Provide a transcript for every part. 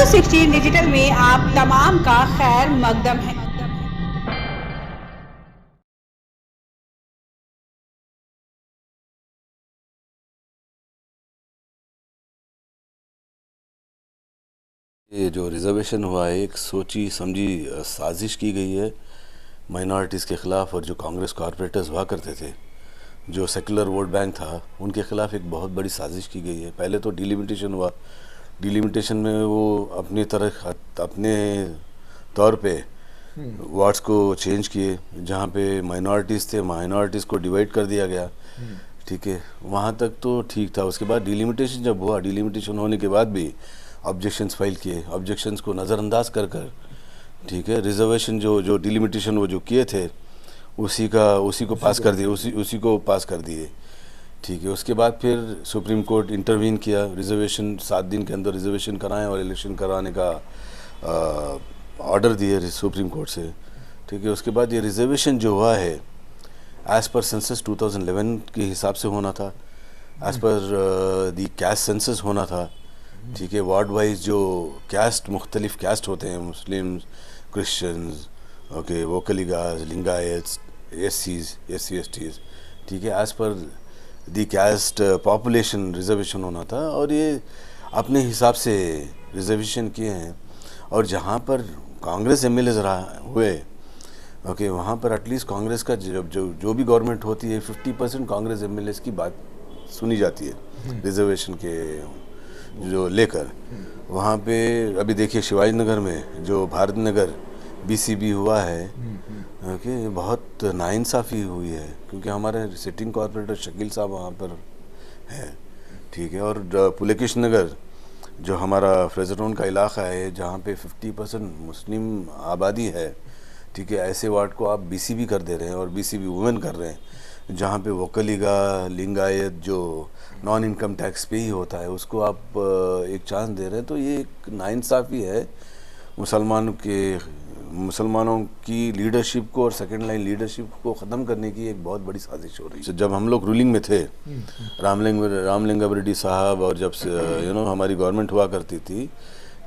16 digital में आप तमाम का खैर मकदम है। ये जो रिज़र्वेशन हुआ है एक सोची समझी साजिश की गई है माइनॉरिटीज़ के ख़िलाफ़। और जो कांग्रेस कॉरपोरेटर्स हुआ करते थे, जो सेकुलर वोट बैंक था, उनके ख़िलाफ़ एक बहुत बड़ी साजिश की गई है। पहले तो डिलिमिटेशन हुआ, डिलिमिटेशन में वो अपने तौर पे वार्ड्स को चेंज किए, जहाँ पे माइनॉरिटीज़ थे माइनॉरिटीज़ को डिवाइड कर दिया गया। ठीक है, वहाँ तक तो ठीक था। उसके बाद डिलिमिटेशन जब हुआ, डिलिमिटेशन होने के बाद भी ऑब्जेक्शंस फाइल किए, ऑब्जेक्शंस को नज़रअंदाज कर कर, ठीक है, रिजर्वेशन जो डिलिमिटेशन वो जो किए थे उसी को पास कर दिए, उसी को पास कर दिए। ठीक है, उसके बाद फिर सुप्रीम कोर्ट इंटरवीन किया, रिजर्वेशन 7 दिन के अंदर रिजर्वेशन कराएं और इलेक्शन कराने का ऑर्डर दिए सुप्रीम कोर्ट से। ठीक है, उसके बाद ये रिजर्वेशन जो हुआ है एज़ पर सेंसस 2011 के हिसाब से होना था, एज़ पर दी कैस्ट सेंसस होना था। ठीक है, वार्ड वाइज जो कैस्ट मुख्तलिफ कैस्ट होते हैं, Muslims, Christians, okay, Vokkaligas, Lingayats, STs, ठीक है, एज़ पर दी कैस्ट पॉपुलेशन रिजर्वेशन होना था। और ये अपने हिसाब से रिजर्वेशन किए हैं। और जहाँ पर कांग्रेस एमएलएज हुए, ओके, वहाँ पर एटलीस्ट कांग्रेस का जो भी गवर्नमेंट होती है 50% कांग्रेस एमएलएज की बात सुनी जाती है रिजर्वेशन के जो लेकर। वहाँ पे अभी देखिए शिवाजी नगर में जो भारत नगर बीसीबी हुआ है, ओके, बहुत नाइंसाफ़ी हुई है, क्योंकि हमारे सिटिंग कॉर्पोरेटर शकील साहब वहाँ पर है। ठीक है, और पुलकेश नगर जो हमारा फ्रेजर का इलाका है, जहाँ पे 50% मुस्लिम आबादी है, ठीक है, ऐसे वार्ड को आप बीसीबी कर दे रहे हैं और बीसीबी वुमेन कर रहे हैं, जहाँ पे वोकलिगा, लिंगायत जो नॉन इनकम टैक्स पे ही होता है, उसको आप एक चांस दे रहे हैं। तो ये एक नाइंसाफ़ी है मुसलमानों की लीडरशिप को और सेकंड लाइन लीडरशिप को ख़त्म करने की एक बहुत बड़ी साजिश हो रही है। जब हम लोग रूलिंग में थे, रामलिंगा रेड्डी साहब, और जब से हमारी गवर्नमेंट हुआ करती थी,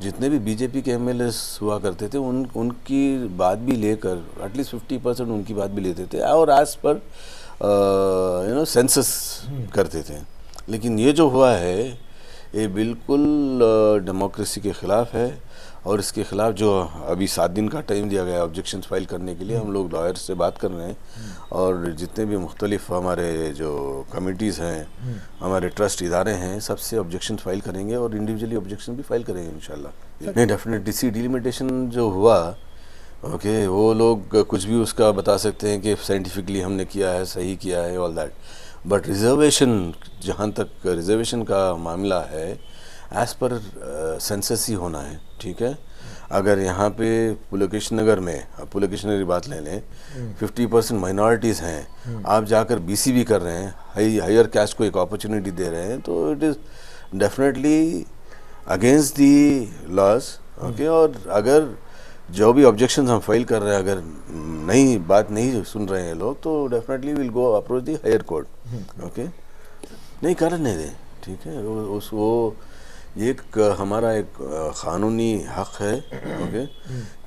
जितने भी बीजेपी के एमएलएस हुआ करते थे उनकी बात भी लेकर एटलीस्ट 50% उनकी बात भी लेते थे और एज पर सेंसस करते थे। लेकिन ये जो हुआ है ये बिल्कुल डेमोक्रेसी के ख़िलाफ़ है। और इसके ख़िलाफ़ जो अभी 7 दिन का टाइम दिया गया ऑब्जेक्शंस फाइल करने के लिए, हम लोग लॉयर्स से बात कर रहे हैं और जितने भी मुख्तलिफ हमारे जो कमिटीज़ हैं, हमारे ट्रस्ट इदारे हैं, सबसे ऑब्जेक्शन फाइल करेंगे और इंडिविजुअली ऑब्जेक्शन भी फाइल करेंगे इंशाल्लाह। नहीं, डेफिनेटली सी डिलिमिटेशन जो हुआ, ओके, वो लोग कुछ भी उसका बता सकते हैं कि साइंटिफिकली हमने किया है, सही किया है, ऑल दैट, बट रिजर्वेशन, जहाँ तक रिजर्वेशन का मामला है, एज़ पर सेंसस ही होना है। ठीक है, अगर यहाँ पे पुलकेश नगर में, पुलकेश नगर की बात ले लें, 50% माइनॉरिटीज़ हैं, आप जाकर बीसीबी कर रहे हैं, हायर कास्ट को एक अपॉर्चुनिटी दे रहे हैं, तो it is definitely against the laws. Okay, और अगर जो भी ऑब्जेक्शंस हम फाइल कर रहे हैं, अगर बात नहीं सुन रहे हैं लोग, तो definitely will go approach the higher court. Okay, नहीं करने दें। ठीक है, वो एक हमारा एक क़ानूनी हक़ है। ओके,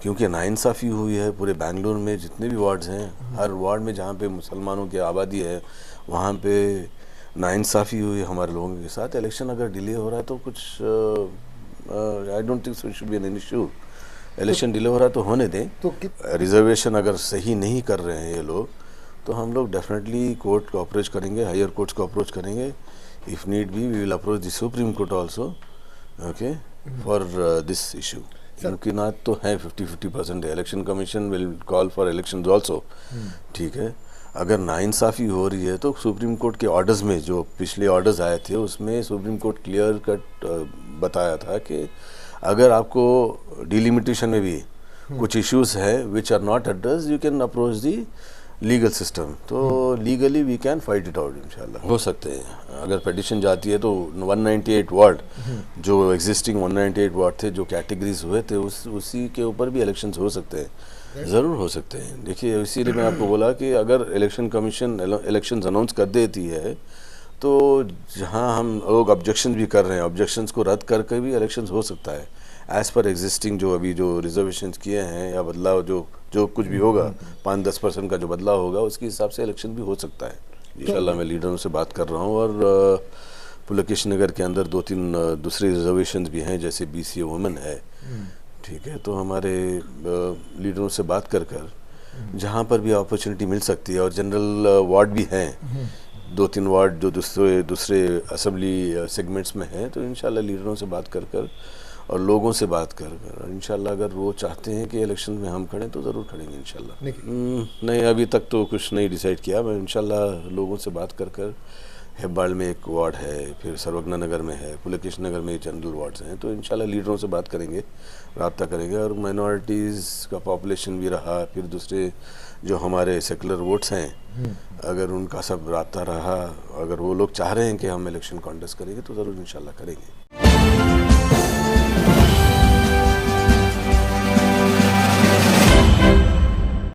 क्योंकि नाइंसाफ़ी हुई है पूरे बेंगलुरु में, जितने भी वार्ड्स हैं, हर वार्ड में जहाँ पे मुसलमानों की आबादी है, वहाँ पे नाइंसाफ़ी हुई हमारे लोगों के साथ। इलेक्शन अगर डिले हो रहा है तो कुछ I don't think so it should be an issue. Election delay हो रहा है तो होने दें। तो रिजर्वेशन अगर सही नहीं कर रहे हैं ये लोग, तो हम लोग डेफिनेटली कोर्ट को अप्रोच करेंगे, हायर कोर्ट्स को अप्रोच करेंगे। If need be we will approach the supreme court also, okay, for this issue. मुमकिनात तो हैं 50-50%। Election commission will call for elections also. ठीक है, अगर नाइंसाफ़ी हो रही है तो सुप्रीम कोर्ट के ऑर्डर्स में, जो पिछले ऑर्डर्स आए थे, उसमें सुप्रीम कोर्ट क्लियर कट बताया था कि अगर आपको डिलिमिटेशन में भी कुछ इश्यूज है which are not address, you can approach the legal system. तो legally we can fight it out इंशाल्लाह। हो सकते हैं अगर पिटिशन जाती है तो 198 वार्ड, जो एग्जिस्टिंग 198 वार्ड थे, जो कैटेगरीज हुए थे, उसी के ऊपर भी इलेक्शंस हो सकते हैं, ज़रूर हो सकते हैं। देखिए, इसीलिए मैं आपको बोला कि अगर इलेक्शन कमीशन इलेक्शंस अनाउंस कर देती है, तो जहां हम लोग ऑब्जेक्शन भी कर रहे हैं, ऑब्जेक्शंस को रद्द करके भी इलेक्शंस हो सकता है। एज़ पर एग्जिस्टिंग जो अभी जो रिजर्वेशन किए हैं या बदलाव जो कुछ भी होगा 5-10% का जो बदलाव होगा उसके हिसाब से इलेक्शन भी हो सकता है इंशाल्लाह। मैं लीडरों से बात कर रहा हूँ और पुलकेश नगर के अंदर 2-3 दूसरे रिजर्वेशन भी हैं जैसे BCA वुमेन है, ठीक है। तो हमारे लीडरों से बात कर जहाँ पर भी अपॉर्चुनिटी मिल सकती है और जनरल वार्ड भी हैं 2-3 वार्ड जो दूसरे असेंबली सेगमेंट्स में हैं, तो इंशाल्लाह लीडरों से बात कर और लोगों से बात कर इंशाल्लाह अगर वो चाहते हैं कि इलेक्शन में हम खड़ें तो ज़रूर खड़ेंगे इंशाल्लाह। नहीं अभी तक तो कुछ नहीं डिसाइड किया, मैं इंशाल्लाह लोगों से बात कर हेब्बाल में एक वार्ड है, फिर सर्वज्ञा नगर में है, पुलकेश नगर में जनरल वार्ड्स हैं, तो इंशाल्लाह लीडरों से बात करेंगे, रब्ता करेंगे। और माइनॉरिटीज़ का पॉपुलेशन भी रहा, फिर दूसरे जो हमारे सेकुलर वोट्स हैं अगर उनका सब रब्ता रहा, अगर वो लोग चाह रहे हैं कि हम इलेक्शन कॉन्टेस्ट करेंगे तो ज़रूर इंशाल्लाह करेंगे।